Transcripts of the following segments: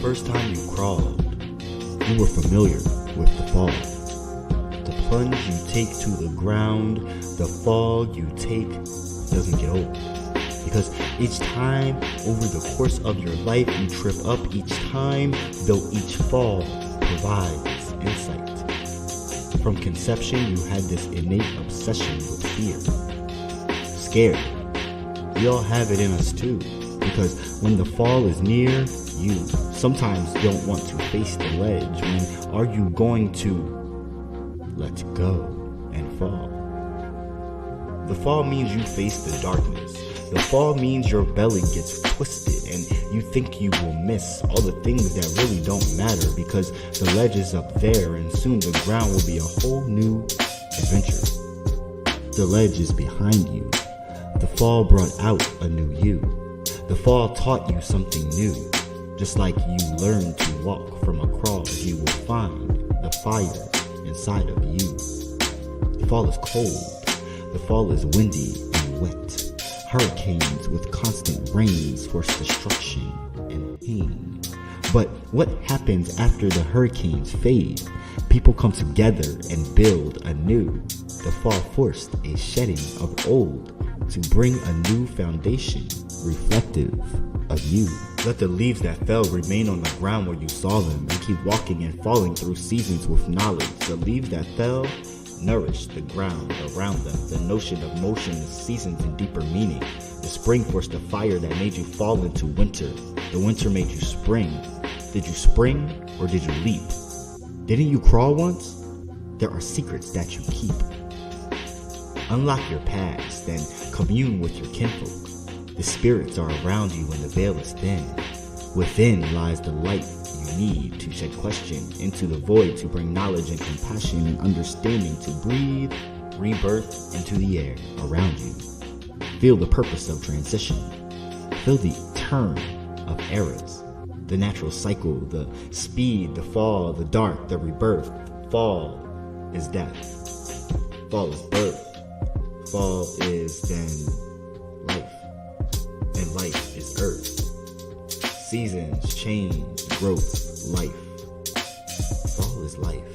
first time you crawled, you were familiar with the fall. The plunge you take to the ground, the fall you take doesn't get old. Because each time over the course of your life you trip up each time, though each fall provides insight. From conception you had this innate obsession with fear. Scared. We all have it in us too. Because when the fall is near, you sometimes don't want to face the ledge. When are you going to let go and fall? The fall means you face the darkness. The fall means your belly gets twisted and you think you will miss all the things that really don't matter because the ledge is up there and soon the ground will be a whole new adventure. The ledge is behind you. The fall brought out a new you. The fall taught you something new. Just like you learned to walk from a crawl, you will find the fire inside of you. The fall is cold. The fall is windy and wet. Hurricanes with constant rains force destruction and pain. But what happens after the hurricanes fade? People come together and build anew. The fall forced a shedding of old to bring a new foundation reflective of you. Let the leaves that fell remain on the ground where you saw them and keep walking and falling through seasons with knowledge. The leaves that fell nourished the ground around them. The notion of motion is seasons and deeper meaning. The spring forced the fire that made you fall into winter. The winter made you spring. Did you spring or did you leap? Didn't you crawl once? There are secrets that you keep. Unlock your past and commune with your kinfolk. The spirits are around you when the veil is thin. Within lies the light you need to shed question into the void to bring knowledge and compassion and understanding to breathe rebirth into the air around you. Feel the purpose of transition. Feel the turn of eras. The natural cycle, the speed, the fall, the dark, the rebirth. Fall is death. Fall is birth. Fall is then life. And life is earth. Seasons, change, growth, life. Fall is life.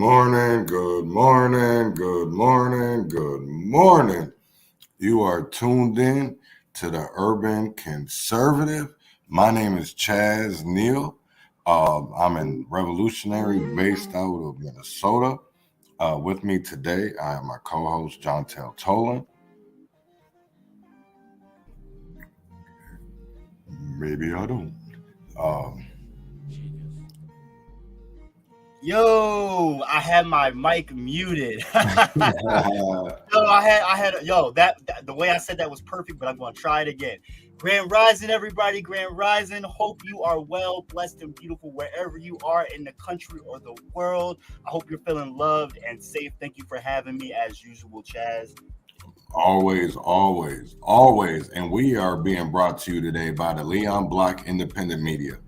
morning, good morning, good morning, good morning. You are tuned in to the Urban Conservative. My name is Chaz Neal. I'm a revolutionary based out of Minnesota. With me today, I have my co-host, John Tolan. Maybe I don't. Um, Yo, I had my mic muted. That the way I said that was perfect, but I'm going to try it again. Grand Rising, everybody. Grand Rising. Hope you are well, blessed, and beautiful wherever you are in the country or the world. I hope you're feeling loved and safe. Thank you for having me, as usual, Chaz. always, always, always. And we are being brought to you today by the Leon Block Independent Media.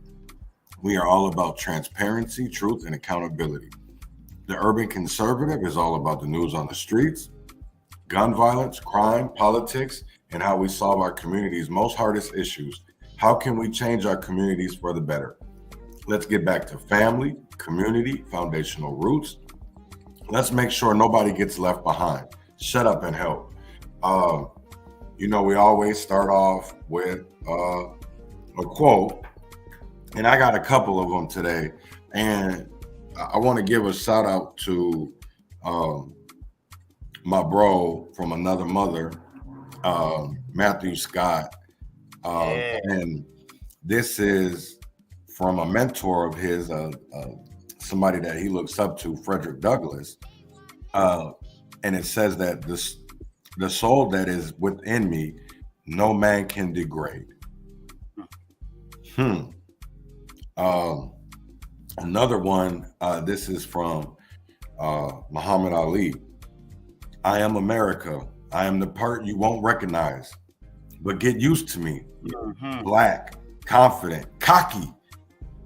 We are all about transparency, truth, and accountability. The Urban Conservative is all about the news on the streets, gun violence, crime, politics, and how we solve our community's most hardest issues. How can we change our communities for the better? Let's get back to family, community, foundational roots. Let's make sure nobody gets left behind. Shut up and help. We always start off with a quote, and I got a couple of them today. And I want to give a shout out to my bro from another mother, Matthew Scott. And this is from a mentor of his, somebody that he looks up to, Frederick Douglass. And it says that the soul that is within me, no man can degrade. Another one, this is from Muhammad Ali. I am America. I am the part you won't recognize, but get used to me. Black, confident, cocky.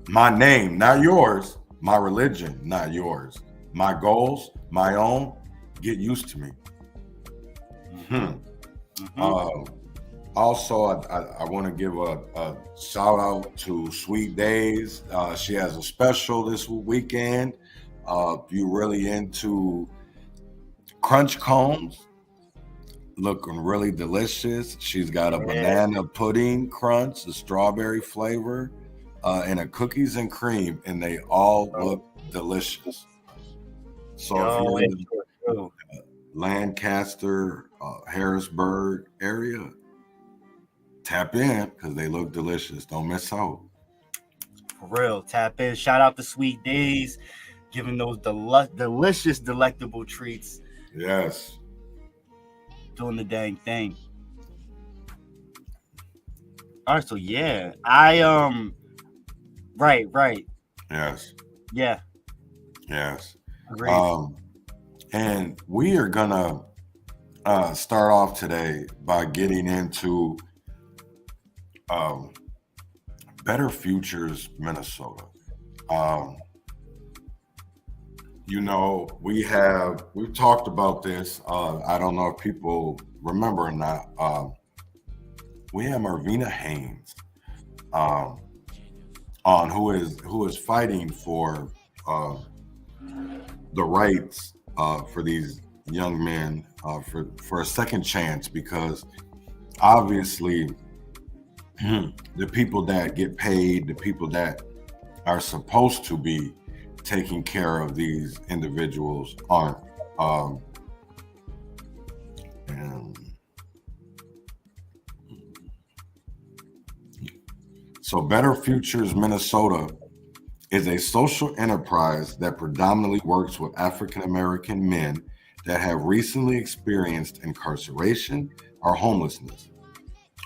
My name, not yours. My religion, not yours. My goals, my own. Get used to me. Also, I want to give a shout out to Sweet Days. She has a special this weekend. If you're really into crunch cones, looking really delicious. She's got a banana pudding crunch, a strawberry flavor, and a cookies and cream, and they all look delicious. So if you're in Lancaster, Harrisburg area, tap in because they look delicious. Don't miss out. For real, tap in. Shout out to Sweet Days, giving those delicious, delectable treats. Yes. Doing the dang thing. All right, so yeah, right. Yes. Yeah. Yes. Agreed. And we are gonna start off today by getting into Better Futures, Minnesota. We've talked about this. I don't know if people remember or not. We have Marvina Haynes on who is fighting for the rights for these young men for a second chance, because obviously the people that get paid, the people that are supposed to be taking care of these individuals aren't. So Better Futures Minnesota is a social enterprise that predominantly works with African American men that have recently experienced incarceration or homelessness.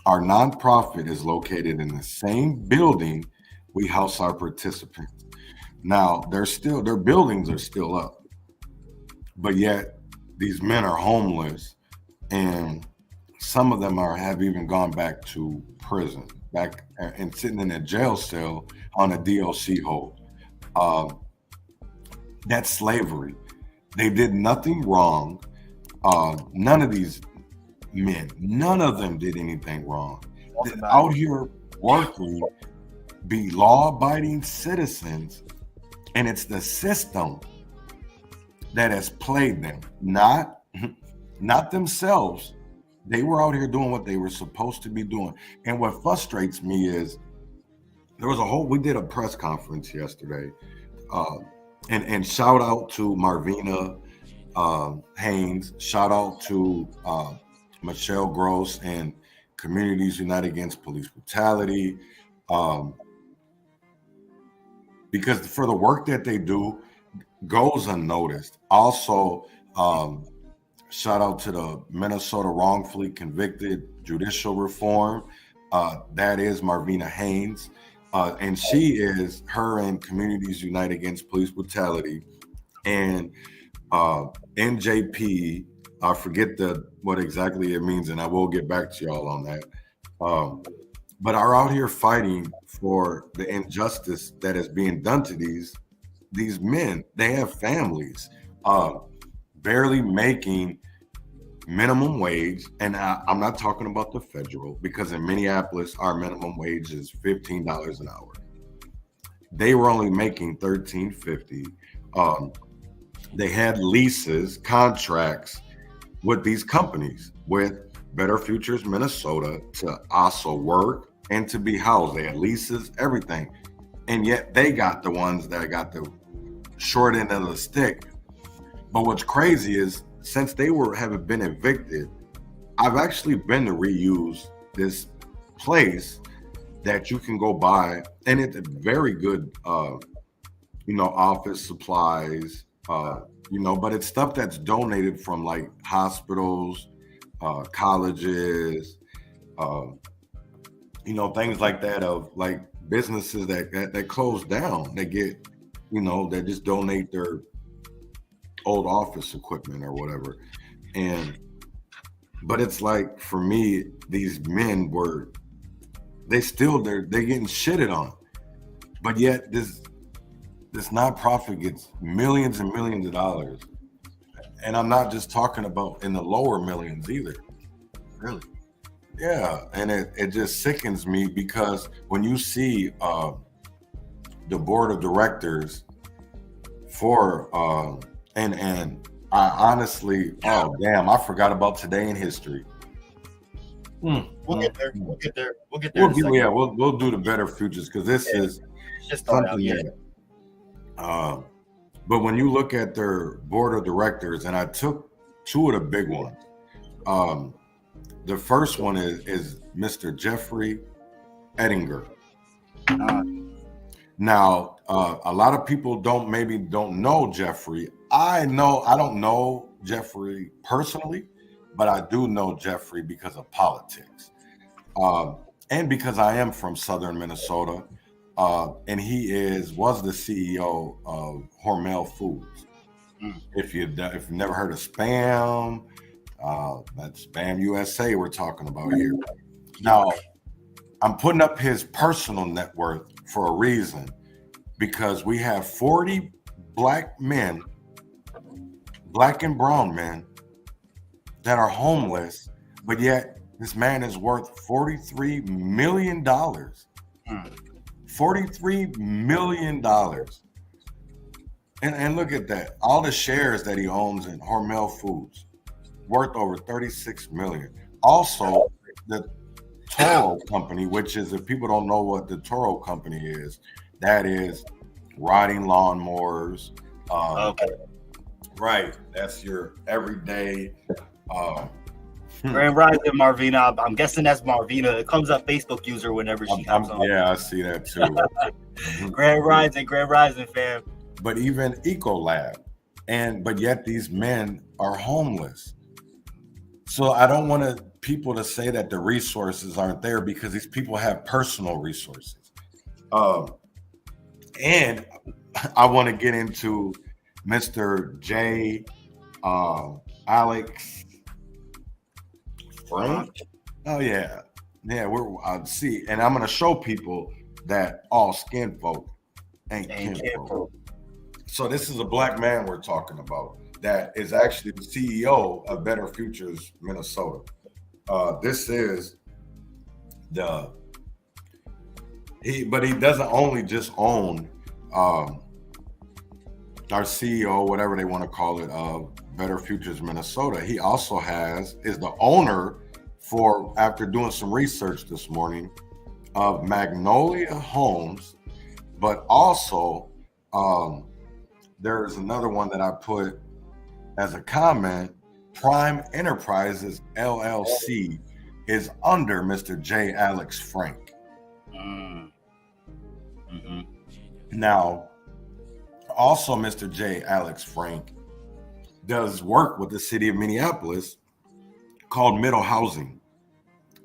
Our nonprofit is located in the same building we house our participants. Now, their buildings are still up, but yet these men are homeless, and some of them have even gone back to prison, back and sitting in a jail cell on a DOC hold. That's slavery. They did nothing wrong. None of these men, none of them did anything wrong. They're out here working, be law-abiding citizens, and it's the system that has played them, not themselves. They were out here doing what they were supposed to be doing. And what frustrates me is we did a press conference yesterday, and shout out to Marvina Haynes, shout out to Michelle Gross and Communities United Against Police Brutality, because for the work that they do goes unnoticed. Also, shout out to the Minnesota Wrongfully Convicted Judicial Reform. That is Marvina Haynes. And her and Communities United Against Police Brutality and NJP. I forget what exactly it means, and I will get back to y'all on that. But are out here fighting for the injustice that is being done to these men. They have families, barely making minimum wage, and I'm not talking about the federal, because in Minneapolis our minimum wage is $15 an hour. They were only making $13.50. They had leases, contracts with these companies, with Better Futures Minnesota, to also work and to be housed. They had leases, everything, and yet they got the ones that got the short end of the stick. But what's crazy is, since they have been evicted, I've actually been to reuse this place that you can go buy, and it's very good, office supplies, but it's stuff that's donated from like hospitals, colleges, things like that, of like businesses that close down. They get, they just donate their old office equipment or whatever. But it's like, for me, these men they're getting shitted on, but yet this nonprofit gets millions and millions of dollars. And I'm not just talking about in the lower millions either. Really? Yeah. And it just sickens me, because when you see the board of directors for and I honestly, oh damn, I forgot about today in history. We'll get there. We'll get there. We'll do the Better Futures, because this is just something but when you look at their board of directors, and I took two of the big ones. The first one is Mr. Jeffrey Ettinger. Now, a lot of people don't know Jeffrey. I don't know Jeffrey personally, but I do know Jeffrey because of politics, and because I am from Southern Minnesota, and he was the CEO of Hormel Foods. If you've never heard of Spam, that's Spam USA we're talking about here. Now, I'm putting up his personal net worth for a reason, because we have 40 black men, black and brown men, that are homeless, but yet this man is worth $43 million. $43 million. And look at that. All the shares that he owns in Hormel Foods, worth over $36 million. Also, the Toro Company, which is, if people don't know what the Toro Company is, that is riding lawnmowers. Okay. Right. That's your everyday. Grand Rising, Marvina. I'm guessing that's Marvina. It comes up Facebook user whenever she comes on. Yeah, I see that too. Grand Rising, fam. But even Ecolab, but yet these men are homeless. So I don't want people to say that the resources aren't there, because these people have personal resources. And I want to get into Mr. J. Alex Frank. Oh yeah. I'll see, and I'm gonna show people that all skin folk ain't kinfolk. So this is a black man we're talking about that is actually the CEO of Better Futures Minnesota. This is but he doesn't only just own our CEO, whatever they want to call it, of Better Futures Minnesota. He also is the owner for, after doing some research this morning, of Magnolia Homes, but also there's another one that I put as a comment. Prime Enterprises LLC is under Mr. J. Alex Frank. Mm-hmm. Now, also Mr. J. Alex Frank does work with the city of Minneapolis called Middle Housing.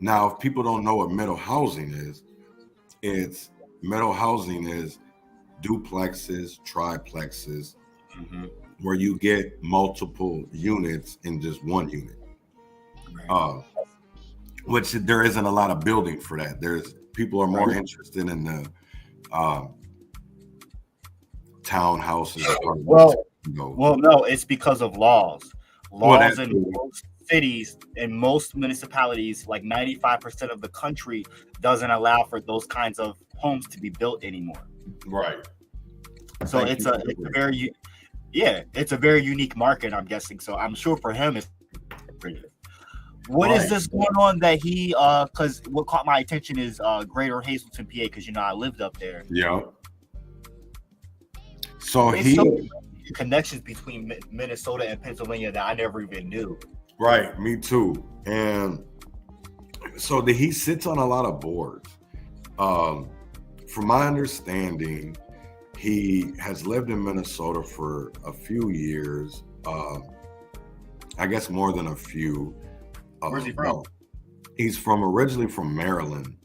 Now, if people don't know what Middle Housing is, Middle Housing is duplexes, triplexes, where you get multiple units in just one unit. Which there isn't a lot of building for that. People are more interested in the townhouses. Well, no, it's because of laws. Laws in most cities and most municipalities, like 95% of the country, doesn't allow for those kinds of homes to be built anymore. Right. So it's a very unique market, I'm guessing. So I'm sure for him it's pretty. What is this going on that he because what caught my attention is Greater Hazleton, PA, because I lived up there. Yeah. So connections between Minnesota and Pennsylvania that I never even knew. Right, me too. And so he sits on a lot of boards. From my understanding, he has lived in Minnesota for a few years. I guess more than a few. Where's he from? He's originally from Maryland.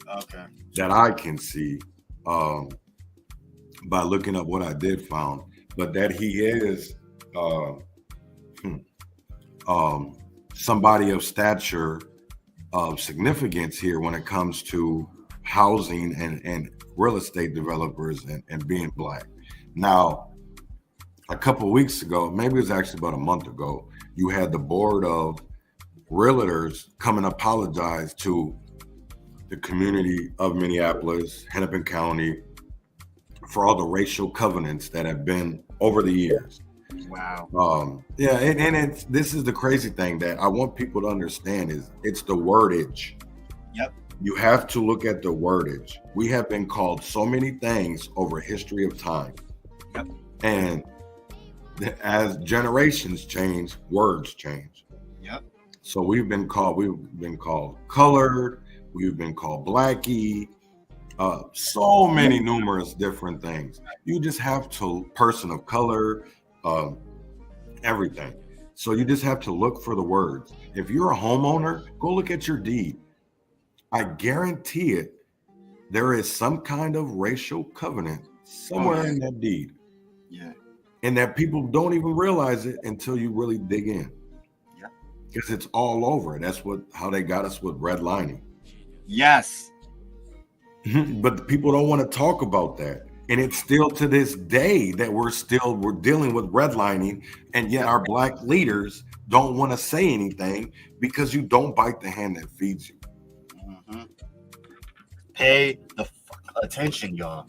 Okay. That I can see by looking up what I did found, but that he is somebody of stature, of significance here when it comes to housing and real estate developers and being Black. Now, a couple of weeks ago, maybe it was actually about a month ago, you had the board of realtors come and apologize to the community of Minneapolis, Hennepin County, for all the racial covenants that have been over the years. Wow. This is the crazy thing that I want people to understand is it's the wordage. Yep. You have to look at the wordage. We have been called so many things over history of time. Yep. And as generations change, words change. Yep. So we've been called colored, we've been called blackie, so many numerous different things. You just have to, person of color, everything. So you just have to look for the words. If you're a homeowner, go look at your deed. I guarantee it, there is some kind of racial covenant somewhere in that deed. Yeah. And that people don't even realize it until you really dig in. Yeah. Because it's all over. That's how they got us with redlining. Yes. But people don't want to talk about that. And it's still to this day that we're dealing with redlining, and yet our Black leaders don't want to say anything because you don't bite the hand that feeds you. Mm-hmm. Pay the attention, y'all.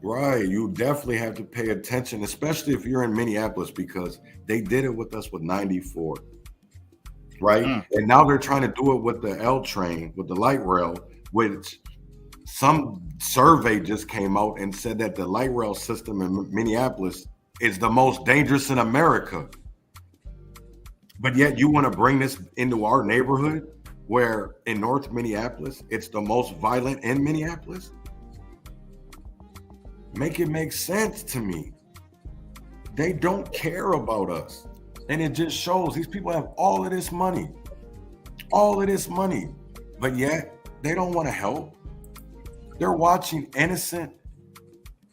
Right. You definitely have to pay attention, especially if you're in Minneapolis, because they did it with us with 94. Right. And now they're trying to do it with the L train, with the light rail, which some survey just came out and said that the light rail system in Minneapolis is the most dangerous in America. But yet you want to bring this into our neighborhood, where in North Minneapolis, it's the most violent in Minneapolis? Make it make sense to me. They don't care about us. And it just shows these people have all of this money, but yet they don't want to help. They're watching innocent,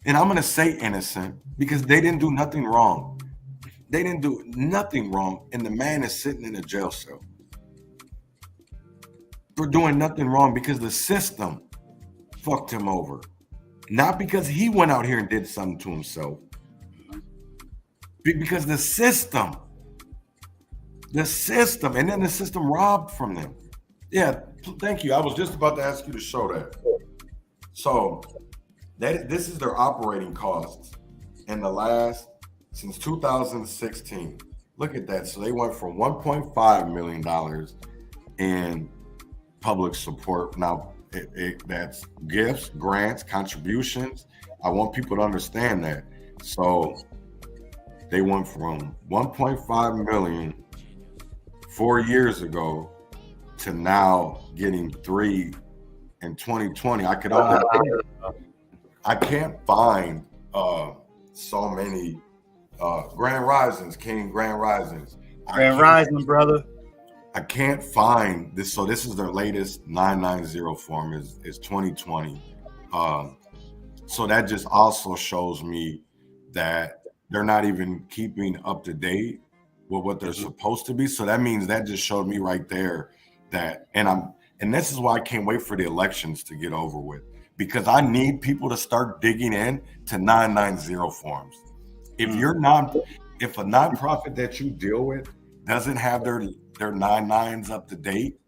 and I'm going to say innocent because they didn't do nothing wrong. They didn't do nothing wrong, and the man is sitting in a jail cell for doing nothing wrong because the system fucked him over. Not because he went out here and did something to himself, because the system, and then the system robbed from them. Yeah, thank you. I was just about to ask you to show that. So this is their operating costs in the last since 2016. Look at that. So they went from $1.5 million in public support. Now, that's gifts, grants, contributions. I want people to understand that. So they went from 1.5 million 4 years ago to now getting 3 in 2020. I can't find so many Grand Risings, King Grand Risings. Grand Rising, brother. I can't find this. So this is their latest 990 form is 2020. So that just also shows me that they're not even keeping up to date with what they're supposed to be. So that means that just showed me right there that, and this is why I can't wait for the elections to get over with, because I need people to start digging in to 990 forms. If if a nonprofit that you deal with doesn't have their 99s up to date,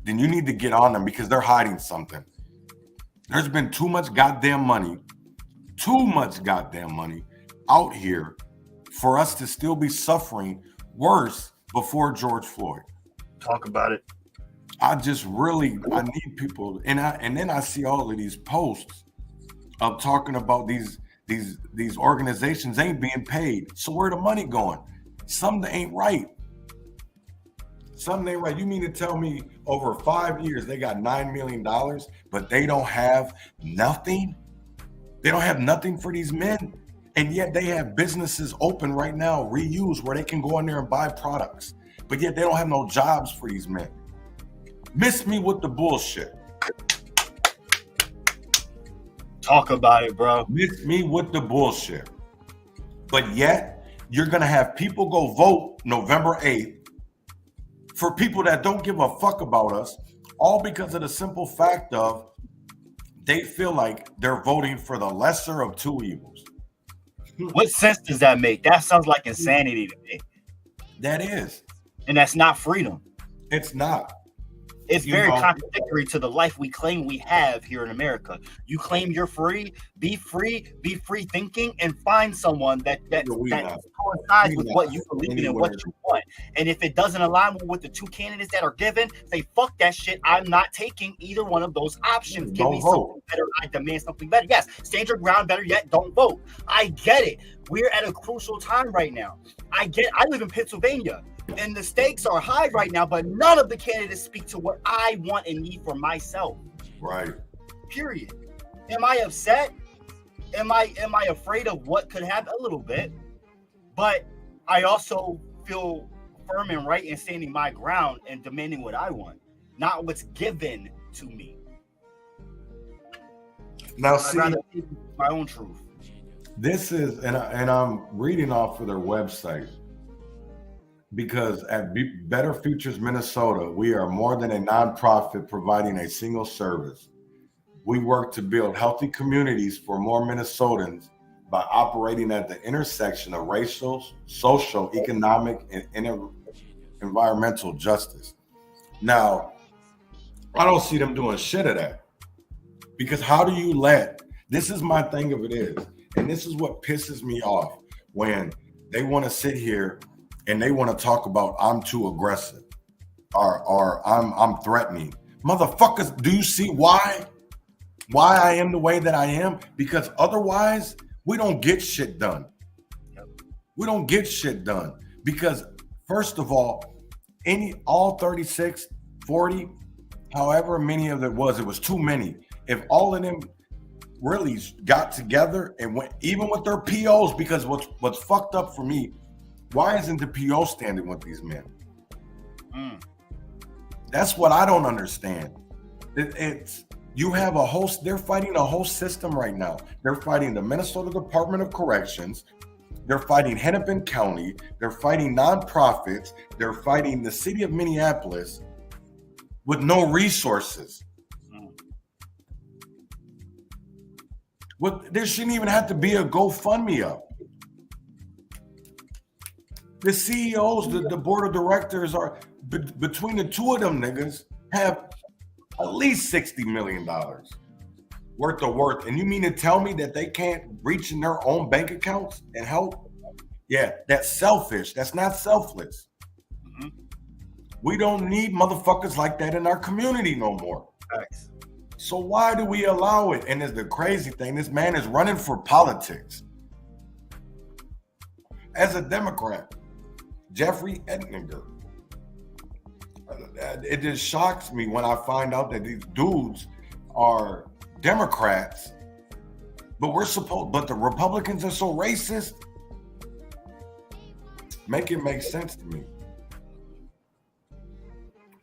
then you need to get on them, because they're hiding something. There's been too much goddamn money out here for us to still be suffering worse before George Floyd. Talk about it. I need people, and then I see all of these posts of talking about these organizations ain't being paid. So where the money going? Something ain't right. Something ain't right. You mean to tell me over 5 years they got $9 million, but they don't have nothing? They don't have nothing for these men. And yet they have businesses open right now, reuse, where they can go in there and buy products. But yet they don't have no jobs for these men. Miss me with the bullshit. Talk about it, bro. Miss me with the bullshit. But yet you're going to have people go vote November 8th for people that don't give a fuck about us, all because of the simple fact of they feel like they're voting for the lesser of two evils. What sense does that make? That sounds like insanity to me. That is. And that's not freedom. It's not. It's very contradictory to the life we claim we have here in America. You claim you're free, be free thinking, and find someone that coincides with what you believe in and what you want. And if it doesn't align with what the two candidates that are given, say, fuck that shit. I'm not taking either one of those options. Give me something better. I demand something better. Yes, stand your ground, better yet, don't vote. I get it. We're at a crucial time right now. I live in Pennsylvania. And the stakes are high right now, but none of the candidates speak to what I want and need for myself. Right. Period. Am I upset? Am I afraid of what could happen? A little bit. But I also feel firm and right in standing my ground and demanding what I want, not what's given to me. Now, see, my own truth. This is, and I'm reading off of their website. Because at Better Futures Minnesota, we are more than a nonprofit providing a single service. We work to build healthy communities for more Minnesotans by operating at the intersection of racial, social, economic, and environmental justice. Now, I don't see them doing shit of that. Because how do you this is my thing of it is, and this is what pisses me off when they want to sit here and they want to talk about I'm too aggressive or I'm threatening. Motherfuckers, do you see why I am the way that I am? Because otherwise, we don't get shit done. We don't get shit done. Because first of all, all 36, 40, however many of it was too many. If all of them really got together and went, even with their POs, because what's fucked up for me, why isn't the PO standing with these men? That's what I don't understand. You have they're fighting a whole system right now. They're fighting the Minnesota Department of Corrections. They're fighting Hennepin County. They're fighting nonprofits. They're fighting the city of Minneapolis with no resources. There shouldn't even have to be a GoFundMe up. The CEOs, the board of directors are between the two of them niggas have at least $60 million worth of worth. And you mean to tell me that they can't reach in their own bank accounts and help? Yeah, that's selfish. That's not selfless. Mm-hmm. We don't need motherfuckers like that in our community no more. Thanks. So why do we allow it? And it's the crazy thing, this man is running for politics as a Democrat, Jeffrey Ettinger. It just shocks me when I find out that these dudes are Democrats, but the Republicans are so racist. Make it make sense to me.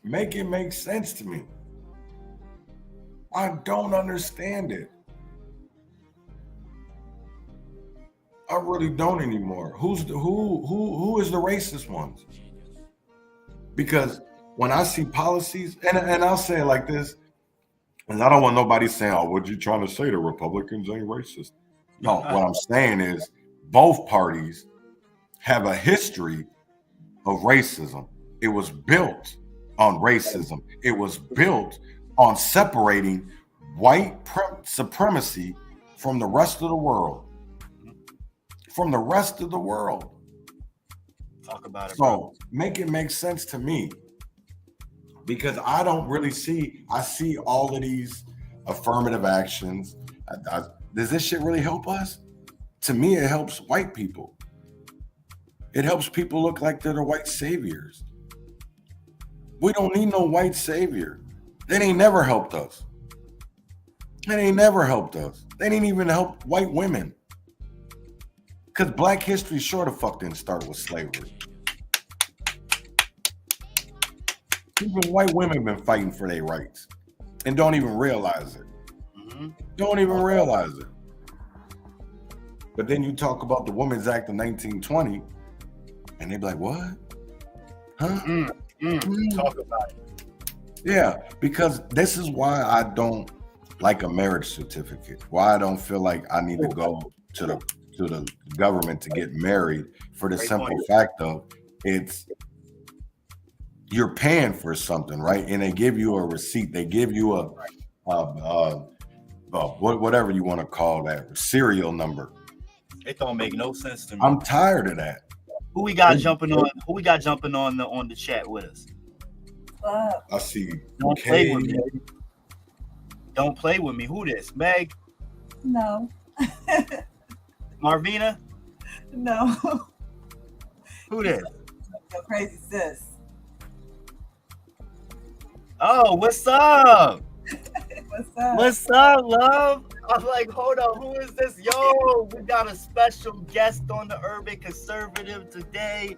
Make it make sense to me. I don't understand it. I really don't anymore. Who is the racist ones? Because when I see policies, and I'll say it like this, and I don't want nobody saying, "Oh, what you trying to say? The Republicans ain't racist." No, what I'm saying is both parties have a history of racism. It was built on racism. It was built on separating white supremacy from the rest of the world. From the rest of the world. Talk about it. So make it make sense to me. Because I don't really I see all of these affirmative actions. Does this shit really help us? To me, it helps white people. It helps people look like they're the white saviors. We don't need no white savior. They ain't never helped us. They ain't never helped us. They didn't even help white women. Because Black history sure the fuck didn't start with slavery. Even white women been fighting for their rights and don't even realize it. Mm-hmm. Don't even realize it. But then you talk about the Women's Act of 1920 and they be like, what? Huh? Talk about it. Yeah, because this is why I don't like a marriage certificate. Why I don't feel like I need to go to the government to get married for the simple fact of you're paying for something, right? And they give you a receipt. They give you whatever you want to call that serial number. It don't make no sense to me. I'm tired of that. Who we got jumping on? Who we got jumping on the chat with us? I see. Don't play with me. Don't play with me. Who this? Meg? No. Marvina? No. Who this? Your crazy sis. Oh, what's up? What's up? What's up, love? I'm like, hold on, who is this? Yo, we got a special guest on the Urban Conservative today,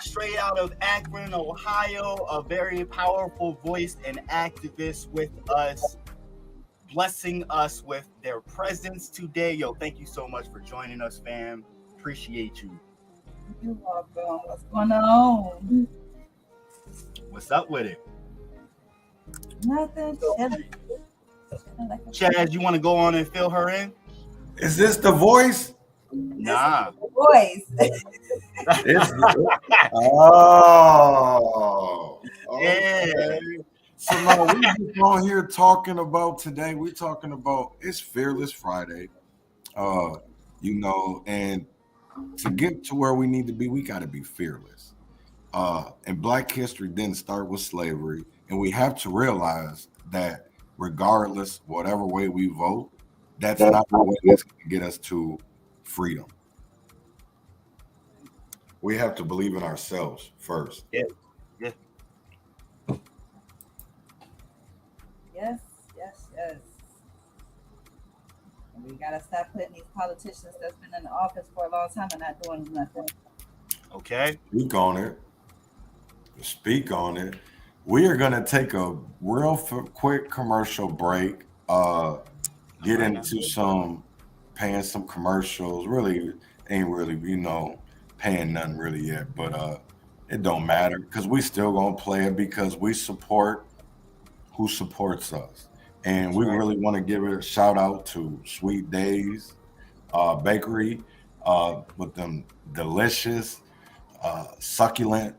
straight out of Akron, Ohio, a very powerful voice and activist with us, blessing us with their presence today. Yo, thank you so much for joining us, fam. Appreciate you. You're welcome. What's going on? What's up with it? Nothing. Chaz, you want to go on and fill her in? Is this the voice? Nah. Voice. Yeah. So now we just on here talking about today. We're talking about it's Fearless Friday. And to get to where we need to be, we got to be fearless. And Black history didn't start with slavery. And we have to realize that regardless, whatever way we vote, that's not the way that's going to get us to freedom. We have to believe in ourselves first. Yeah. Yes. We gotta stop putting these politicians that's been in the office for a long time and not doing nothing. Okay. Speak on it. We are gonna take a real quick commercial break. Get into paying some commercials. Really ain't really, paying nothing really yet, but it don't matter because we still gonna play it because we support who supports us. And we really want to give it a shout out to Sweet Days Bakery with them delicious, succulent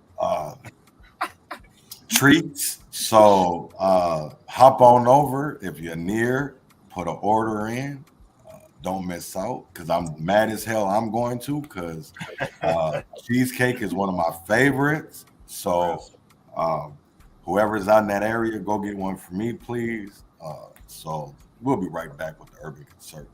treats. So hop on over if you're near, put an order in, don't miss out, because I'm mad as hell I'm going to, because cheesecake is one of my favorites. So whoever's out in that area, go get one for me, please. So we'll be right back with the Urban Conservative.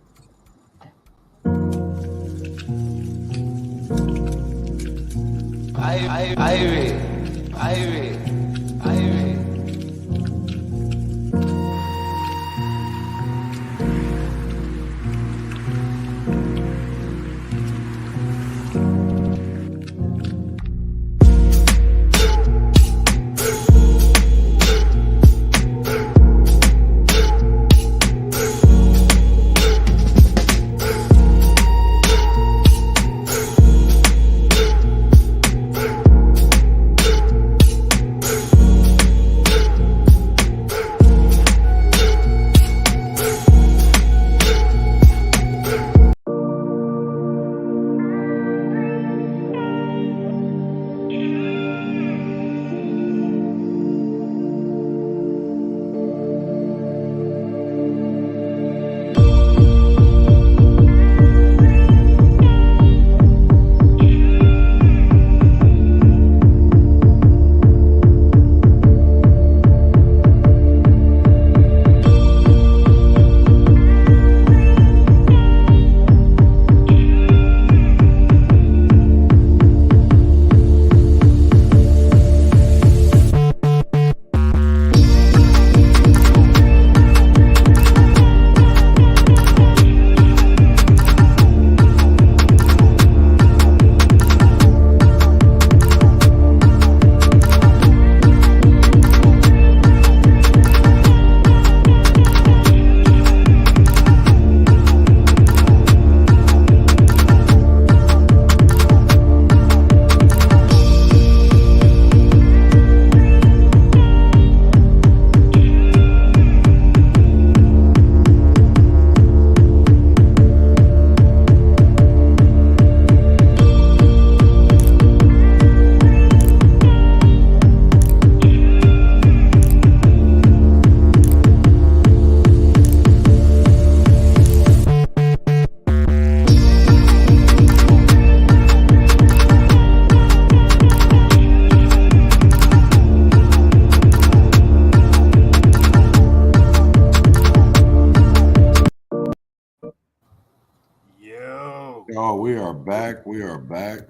Oh, we are back. We are back.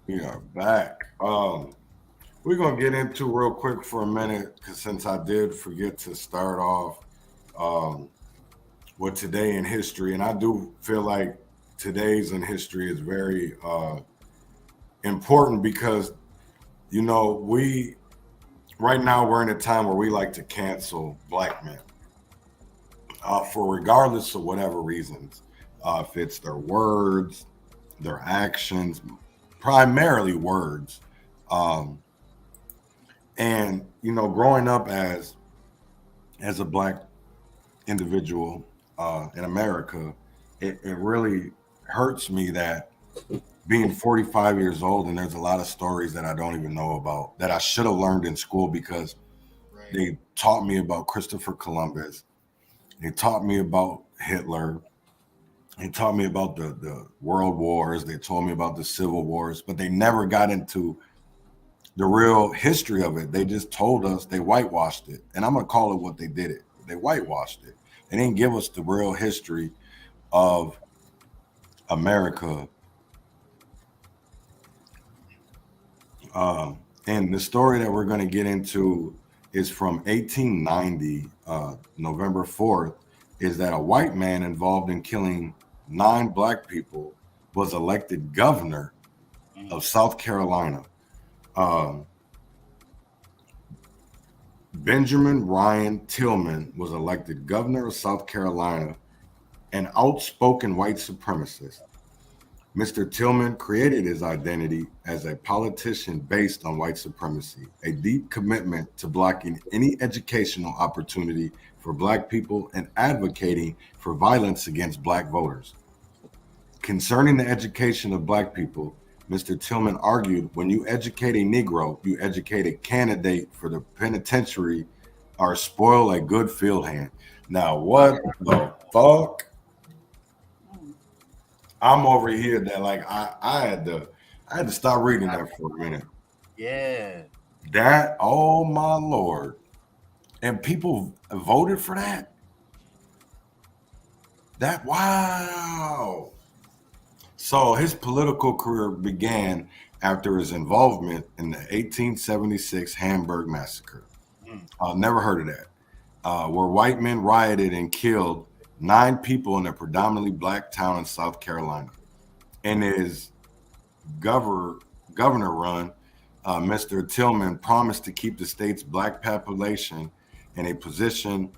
We are back. We're gonna get into real quick for a minute, because since I did forget to start off with today in history, and I do feel like today's in history is very important, because we right now we're in a time where we like to cancel black men for regardless of whatever reasons. If it's their words, their actions, primarily words. And growing up as a black individual in America, it really hurts me that being 45 years old, and there's a lot of stories that I don't even know about that I should have learned in school, because they taught me about Christopher Columbus. They taught me about Hitler. They taught me about the world wars. They told me about the civil wars, but they never got into the real history of it. They just told us, they whitewashed it. And I'm going to call it what they did it. They whitewashed it. They didn't give us the real history of America. And the story that we're going to get into is from 1890, November 4th, is that a white man involved in killing 9 black people was elected governor of South Carolina. Benjamin Ryan Tillman was elected governor of South Carolina, an outspoken white supremacist. Mr. Tillman created his identity as a politician based on white supremacy, a deep commitment to blocking any educational opportunity for black people and advocating for violence against black voters. Concerning the education of black people, Mr. Tillman argued, when you educate a Negro, you educate a candidate for the penitentiary or spoil a good field hand. Now, what the fuck? I'm over here that like I had to stop reading that for a minute. Yeah. That, oh my Lord. And people voted for that? That, wow. So his political career began after his involvement in the 1876 Hamburg Massacre. Never heard of that. Where white men rioted and killed 9 people in a predominantly black town in South Carolina. In his governor run, Mr. Tillman promised to keep the state's black population in a position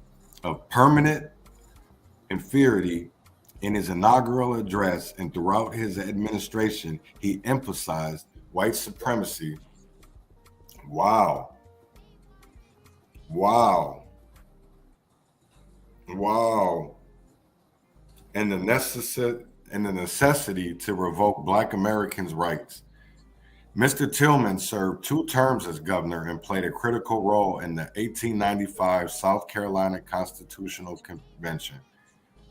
of permanent inferiority. In his inaugural address and throughout his administration, he emphasized white supremacy. Wow. Wow. Wow. And the necessity to revoke Black Americans' rights. Mr. Tillman served 2 terms as governor and played a critical role in the 1895 South Carolina Constitutional Convention.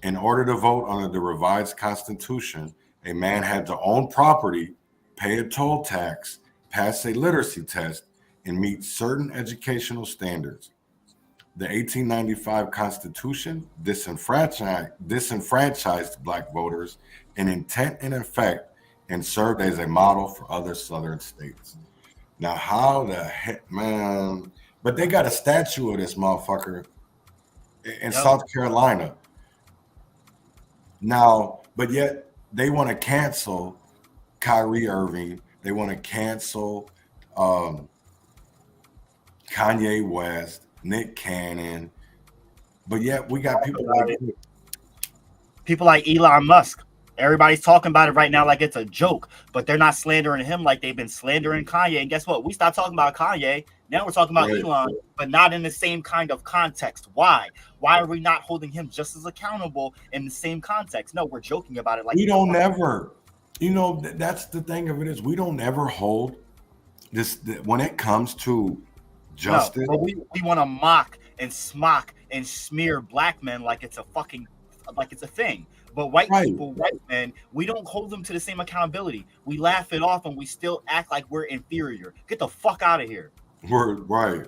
In order to vote under the revised Constitution, a man had to own property, pay a toll tax, pass a literacy test, and meet certain educational standards. The 1895 Constitution disenfranchised black voters in intent and effect and served as a model for other southern states. Now, how the heck, man? But they got a statue of this motherfucker in South Carolina. Now, but yet they want to cancel Kyrie Irving. They want to cancel Kanye West, Nick Cannon. But yet we got people like Elon Musk. Everybody's talking about it right now like it's a joke, but they're not slandering him like they've been slandering Kanye. And guess what? We stopped talking about Kanye. Now we're talking about Elon, but not in the same kind of context. Why? Why are we not holding him just as accountable in the same context? No, we're joking about it like we don't ever. You know, that's the thing of it is we don't ever hold this when it comes to justice. No, we want to mock and smock and smear black men like it's a thing. But white people, white men, we don't hold them to the same accountability. We laugh it off and we still act like we're inferior. Get the fuck out of here. We're right.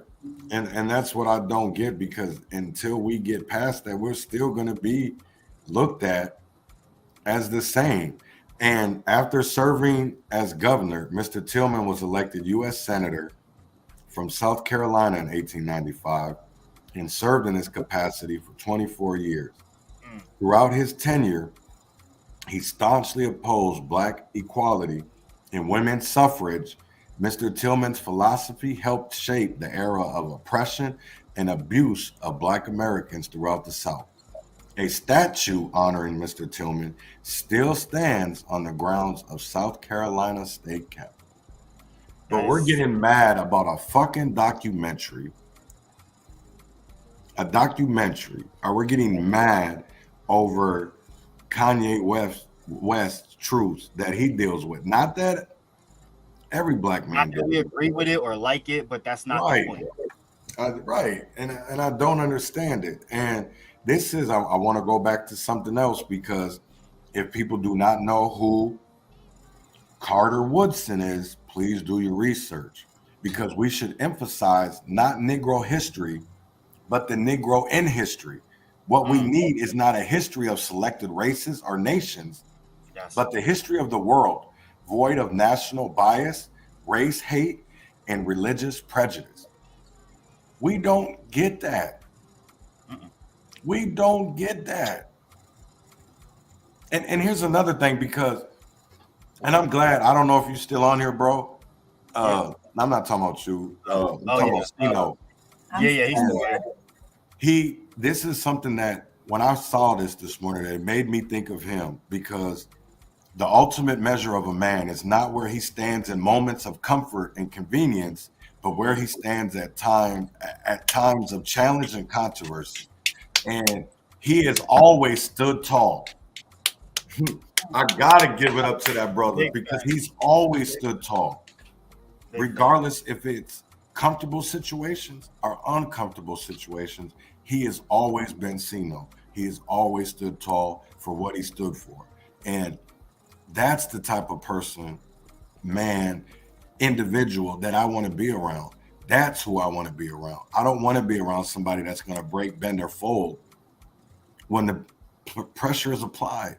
And that's what I don't get, because until we get past that, we're still going to be looked at as the same. And after serving as governor, Mr. Tillman was elected U.S. Senator from South Carolina in 1895 and served in this capacity for 24 years. Throughout his tenure, he staunchly opposed black equality and women's suffrage. Mr. Tillman's philosophy helped shape the era of oppression and abuse of black Americans throughout the South. A statue honoring Mr. Tillman still stands on the grounds of South Carolina State Capitol. But we're getting mad about a fucking documentary. Or we're getting mad over Kanye West's truths that he deals with. Not that every black man does. We agree with it or like it, but that's not the point. Right. And I don't understand it. And this is, I want to go back to something else, because if people do not know who Carter Woodson is, please do your research, because we should emphasize not Negro history, but the Negro in history. What we need is not a history of selected races or nations, but the history of the world, void of national bias, race hate, and religious prejudice. We don't get that. We don't get that. And here's another thing, because, and I'm glad, I don't know if you're still on here, bro. I'm not talking about you. I'm talking about Stino. He's still there. This is something that when I saw this morning, it made me think of him, because the ultimate measure of a man is not where he stands in moments of comfort and convenience, but where he stands at times of challenge and controversy. And he has always stood tall. I gotta give it up to that brother, because he's always stood tall, regardless if it's comfortable situations or uncomfortable situations, he has always been Sino. He has always stood tall for what he stood for. And that's the type of person, man, individual that I want to be around. That's who I want to be around. I don't want to be around somebody that's going to break, bend, or fold when the pressure is applied.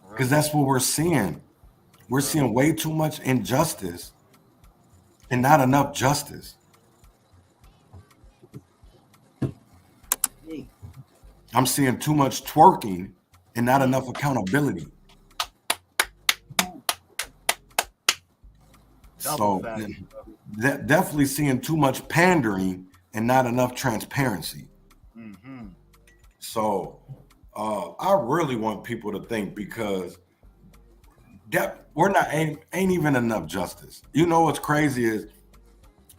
Because that's what we're seeing. We're seeing way too much injustice and not enough justice. I'm seeing too much twerking and not enough accountability. So definitely seeing too much pandering and not enough transparency. Mm-hmm. So I really want people to think, because we're not ain't even enough justice. You know what's crazy is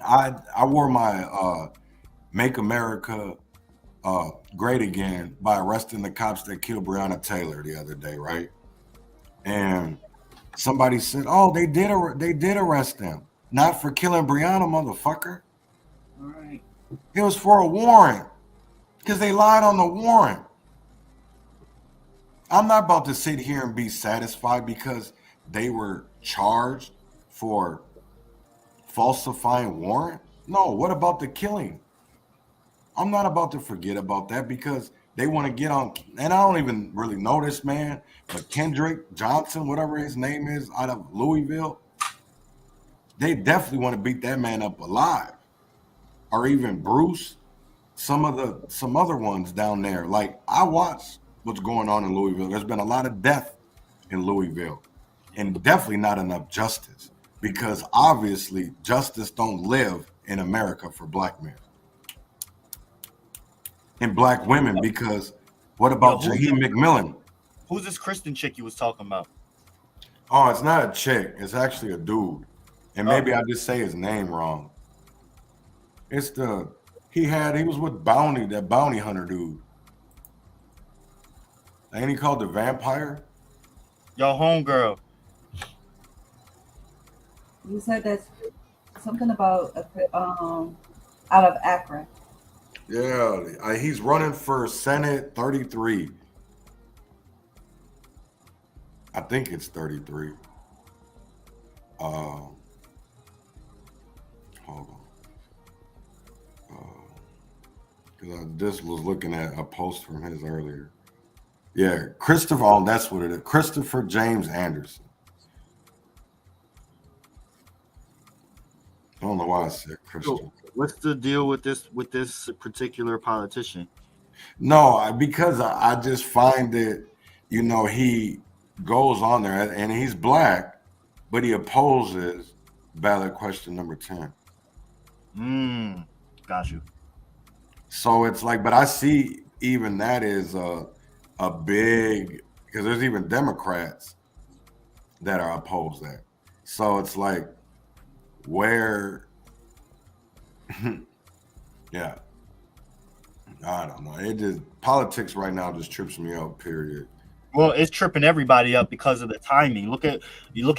I wore my Make America Great Again by arresting the cops that killed Breonna Taylor the other day, right? And somebody said, "Oh, they did arrest them, not for killing Breonna, motherfucker. All right. It was for a warrant, because they lied on the warrant." I'm not about to sit here and be satisfied because they were charged for falsifying warrant. No, what about the killing? I'm not about to forget about that, because they want to get on, and I don't even really know this man, but Kendrick Johnson, whatever his name is, out of Louisville, they definitely want to beat that man up alive. Or even Bruce, some other ones down there. Like, I watch what's going on in Louisville. There's been a lot of death in Louisville, and definitely not enough justice, because obviously justice don't live in America for black men and black women. Because what about Jaheim McMillan? Who's this Kristen chick you was talking about? Oh, it's not a chick. It's actually a dude. And maybe I just say his name wrong. It's he was with that bounty hunter dude. Ain't he called the Vampire? Yo, homegirl. You said that's something about out of Akron. Yeah, he's running for Senate 33. I think it's 33. Hold on. Because I just was looking at a post from his earlier. Yeah, Christopher. Oh, that's what it is. Christopher James Anderson. I don't know why I said Christopher. What's the deal with this particular politician? No, because I just find that, he goes on there and he's black, but he opposes ballot question number 10. Got you. So it's like, but I see even that is a big, because there's even Democrats that are opposed that. So it's like, where, yeah, I don't know. It just, politics right now just trips me up, period. Well, it's tripping everybody up because of the timing. Look at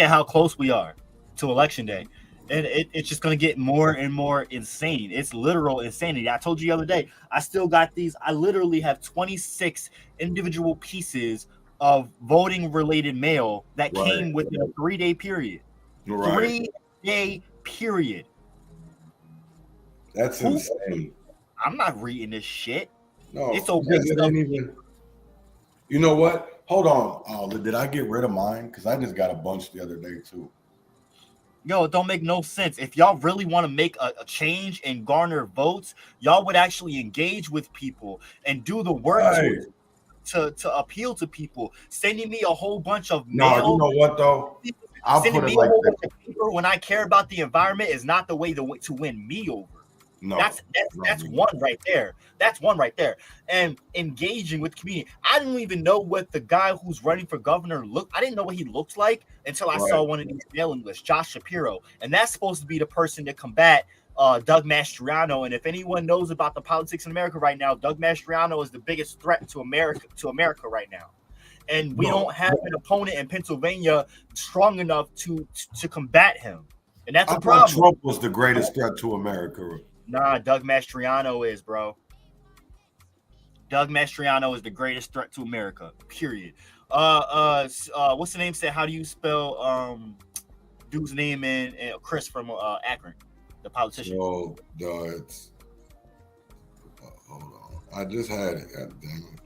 how close we are to election day. And it's just going to get more and more insane. It's literal insanity. I told you the other day, I still got these. I literally have 26 individual pieces of voting related mail that came within a 3-day period. Right. 3-day period. That's insane. I'm not reading this shit. No, it's okay. It ain't even. You know what? Hold on. Oh, did I get rid of mine? Because I just got a bunch the other day too. Yo, it don't make no sense. If y'all really want to make a change and garner votes, y'all would actually engage with people and do the work to appeal to people. Sending me a whole bunch of mail. No, you know what though? I'll sending put it me like a whole this. bunch of paper when I care about the environment is not the way to win me over. No, that's one right there. That's one right there. And engaging with community. I didn't even know what the guy who's running for governor looked. I didn't know what he looked like until I saw one of these mailing lists, Josh Shapiro. And that's supposed to be the person to combat Doug Mastriano. And if anyone knows about the politics in America right now, Doug Mastriano is the biggest threat to America right now. And we don't have an opponent in Pennsylvania strong enough to combat him. And that's I a thought problem. Trump was the greatest threat to America. Nah, Doug Mastriano is, bro. Doug Mastriano is the greatest threat to America. Period. What's the name? Said, how do you spell dude's name in Chris from Akron, the politician? So, it's hold on. I just had it. God damn it.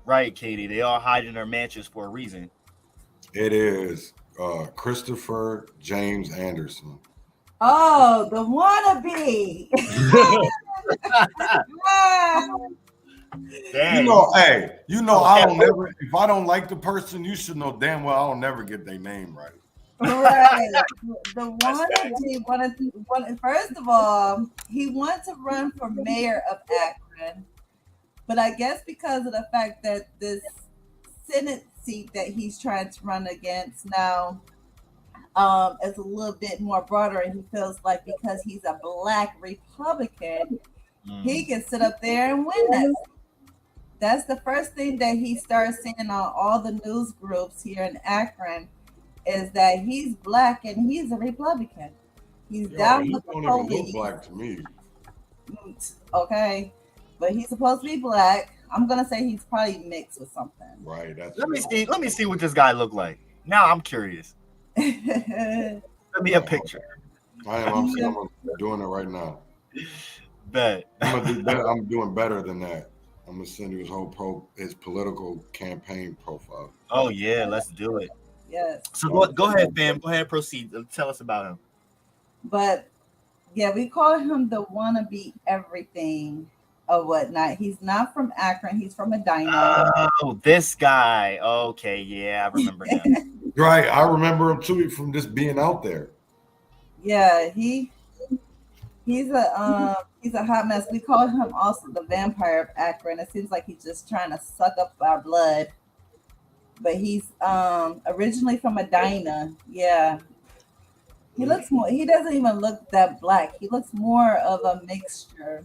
Right, Katie. They all hide in their mansions for a reason. It is Christopher James Anderson. Oh, the wannabe. You know, hey, I don't never. If I don't like the person, you should know damn well I don't never get their name right. Right. The wannabe. First of all, he wants to run for mayor of Akron, but I guess because of the fact that this Senate seat that he's trying to run against now is a little bit more broader, and he feels like because he's a Black Republican, he can sit up there and win that. That's the first thing that he starts saying on all the news groups here in Akron is that he's Black and he's a Republican. He's down with the police. Don't even look Black to me. Okay, but he's supposed to be Black. I'm gonna say he's probably mixed with something. Right. Let me see what this guy look like. Now I'm curious. Send me a picture. I'm doing it right now. Bet. I'm gonna do better. I'm doing better than that. I'm gonna send you his political campaign profile. Oh yeah, let's do it. Yes. So go ahead, fam. Go ahead, proceed. Tell us about him. But yeah, we call him the wannabe everything or whatnot. He's not from Akron. He's from Medina. Oh, this guy. Okay, yeah, I remember him. Right, I remember him too from just being out there. Yeah, he's a hot mess. We call him also the vampire of Akron. It seems like he's just trying to suck up our blood. But he's originally from Medina. Yeah. He doesn't even look that Black. He looks more of a mixture.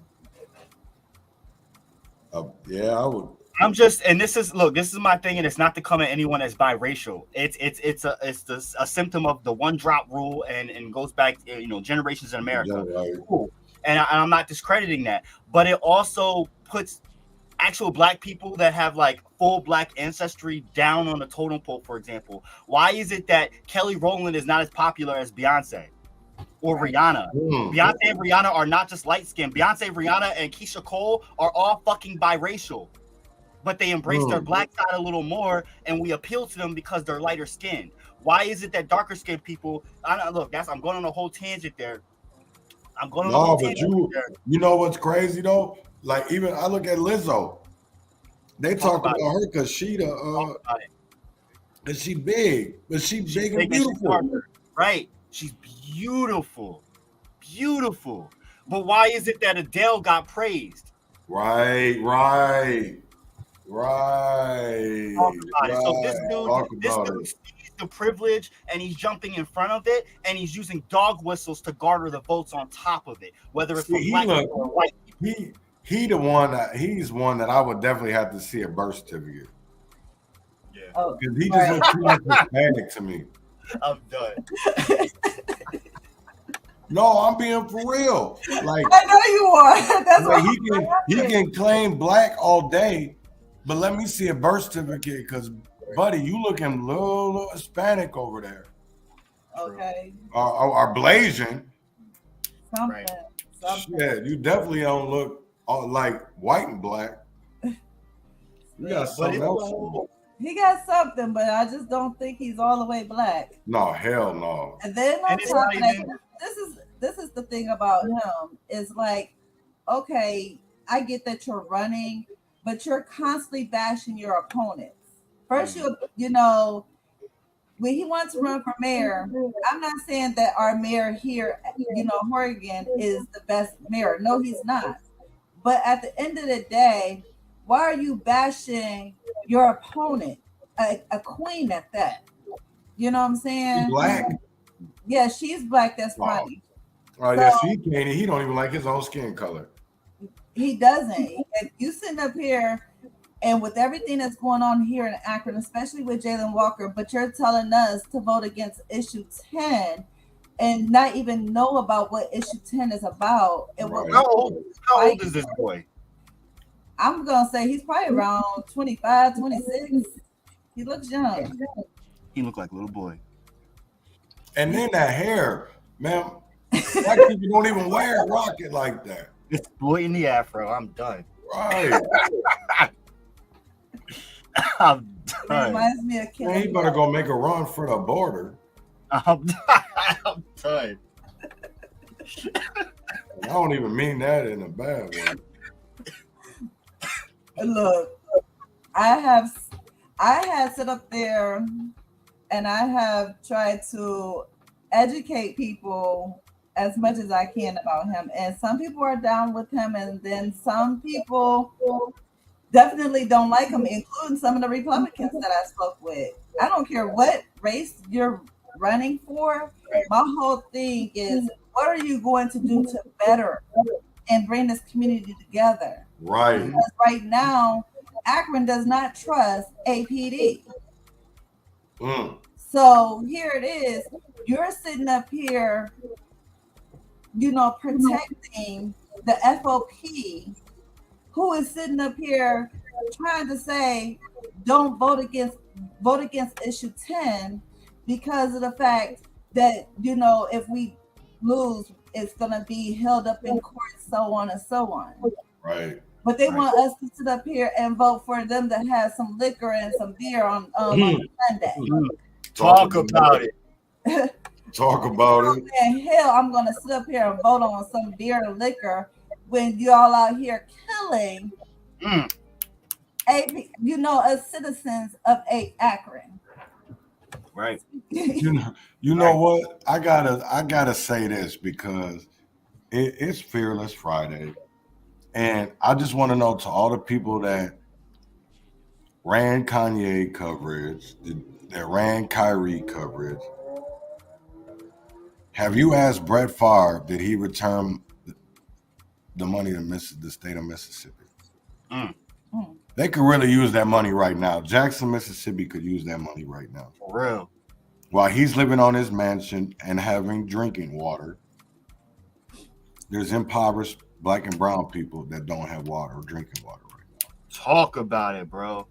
Yeah, I would. I'm just, and this is my thing, and it's not to come at anyone as biracial. It's a symptom of the one drop rule, and goes back, generations in America. Yeah, right. Cool. And I'm not discrediting that, but it also puts actual Black people that have like full Black ancestry down on the totem pole. For example, why is it that Kelly Rowland is not as popular as Beyonce or Rihanna? Beyonce and Rihanna are not just light skinned. Beyonce, Rihanna, and Keisha Cole are all fucking biracial, but they embrace their Black side a little more, and we appeal to them because they're lighter skinned. Why is it that darker skinned people? I'm going on a whole tangent there. You know what's crazy though? Like, even I look at Lizzo. They talk about her because she and she big, but she big and beautiful. Right? She's beautiful. But why is it that Adele got praised? Right. So this dude sees the privilege, and he's jumping in front of it, and he's using dog whistles to garner the votes on top of it, whether it's from Black people or white people. He's one that I would definitely have to see a birth certificate. Yeah. Because he just looks too much Hispanic to me. I'm done. No, I'm being for real. Like, I know you are. That's like he can claim Black all day, but let me see a birth certificate, because buddy, you looking a little Hispanic over there. Okay. Or Blasian. Something. Shit, you definitely don't look like white and Black. You got something else. He got something, but I just don't think he's all the way Black. No, hell no. And then on top of that, this is the thing about him is like, okay, I get that you're running, but you're constantly bashing your opponents. First, when he wants to run for mayor, I'm not saying that our mayor here, Oregon is the best mayor. No, he's not. But at the end of the day, why are you bashing your opponent, a queen at that? You know what I'm saying? She's Black. Yeah, she's Black. That's funny. Oh, yes, he can't. He don't even like his own skin color. He doesn't. If you sitting up here And with everything that's going on here in Akron, especially with Jalen Walker, but you're telling us to vote against issue 10 and not even know about what issue 10 is about. And Right. How old is this boy? I'm going to say he's probably around 25, 26. He looks young. He looked like a little boy. And then that hair, man. Black people don't even wear rocket like that. This boy in the afro. I'm done. Right. I'm It done. reminds me of Man, he better go make a run for the border. I'm done. I don't even mean that in a bad way. Look, I had sit up there and I have tried to educate people as much as I can about him. And some people are down with him, and then some people definitely don't like him, including some of the Republicans that I spoke with. I don't care what race you're running for. My whole thing is, what are you going to do to better and bring this community together? Right. Because right now, Akron does not trust APD. So here it is. You're sitting up here, protecting the FOP, who is sitting up here trying to say, don't vote against issue 10 because of the fact that, if we lose, it's going to be held up in court, so on and so on. Right. But they want us to sit up here and vote for them to have some liquor and some beer on Sunday. Talk about it. Talk about it. And hell, I'm going to sit up here and vote on some beer and liquor when y'all out here killing, as citizens of Akron. Right. You know what? I gotta say this because it's Fearless Friday, and I just want to know to all the people that ran Kanye coverage, that ran Kyrie coverage. Have you asked Brett Favre did he return the money to the state of Mississippi? They could really use that money right now. Jackson, Mississippi could use that money right now. For real. While he's living on his mansion and having drinking water, there's impoverished Black and brown people that don't have water or drinking water right now. Talk about it, bro.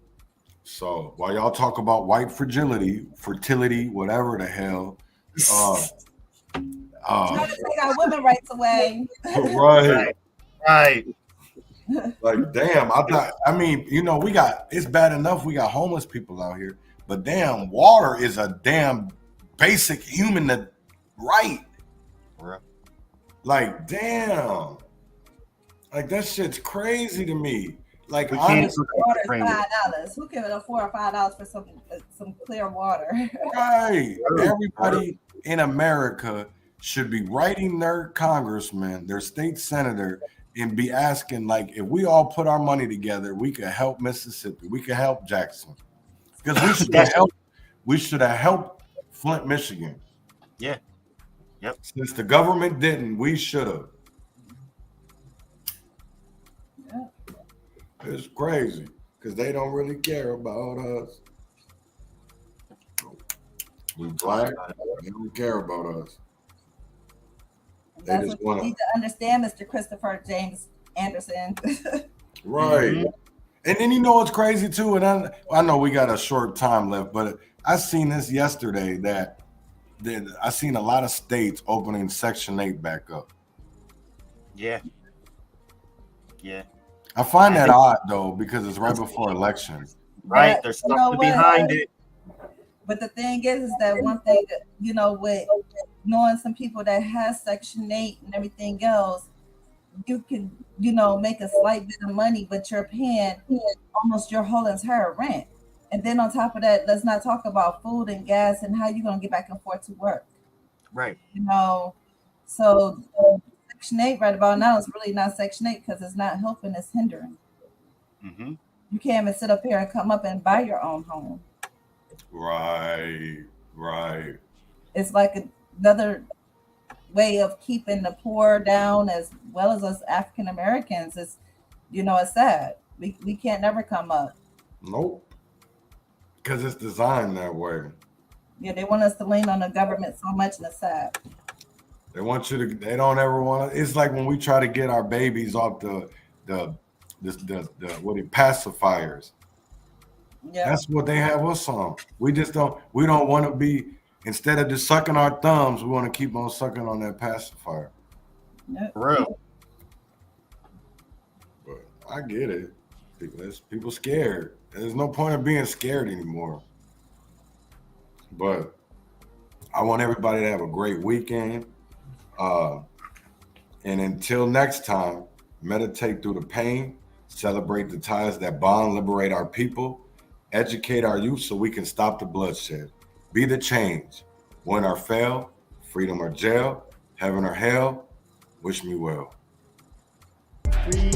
So while y'all talk about white fertility, whatever the hell, trying to take our women rights away. Right. Like, damn, it's bad enough we got homeless people out here, but damn, water is a damn basic human right. Like, damn. Like, that shit's crazy to me. Like, honestly, water $5. Who can afford $5 for some clear water? Right. Everybody in America should be writing their congressman, their state senator, and be asking, like, if we all put our money together, we could help Mississippi, we could help Jackson, because we should have helped Flint, Michigan. Yeah. Yep. Since the government didn't, we should have. Yeah. It's crazy because they don't really care about us. We Black, they don't care about us. That's what you need to understand, Mr. Christopher James Anderson. Right. Mm-hmm. And then you know what's crazy too, and I know we got a short time left, but I seen this yesterday that I seen a lot of states opening Section 8 back up. Yeah. I find that odd though because it's right before elections. Right. There's something behind it. But the thing is that one thing, with knowing some people that has Section 8 and everything else, you can, make a slight bit of money, but you're paying almost your whole entire rent. And then on top of that, let's not talk about food and gas and how you're going to get back and forth to work. Right. So Section 8 right about now is really not Section 8 because it's not helping, it's hindering. Mm-hmm. You can't even sit up here and come up and buy your own home. Right. It's like another way of keeping the poor down as well as us African Americans. It's, it's sad. We can't never come up. Nope. Because it's designed that way. Yeah, they want us to lean on the government so much, and it's sad. They want you to. They don't ever want to. It's like when we try to get our babies off the pacifiers. Yeah, That's what they have us on. We just don't. We don't want to be. Instead of just sucking our thumbs, we want to keep on sucking on that pacifier. yeah. For real. But I get it. People scared. There's no point of being scared anymore. But I want everybody to have a great weekend. And until next time, meditate through the pain, celebrate the ties that bond, liberate our people, educate our youth so we can stop the bloodshed. Be the change. Win or fail, freedom or jail, heaven or hell, wish me well. Free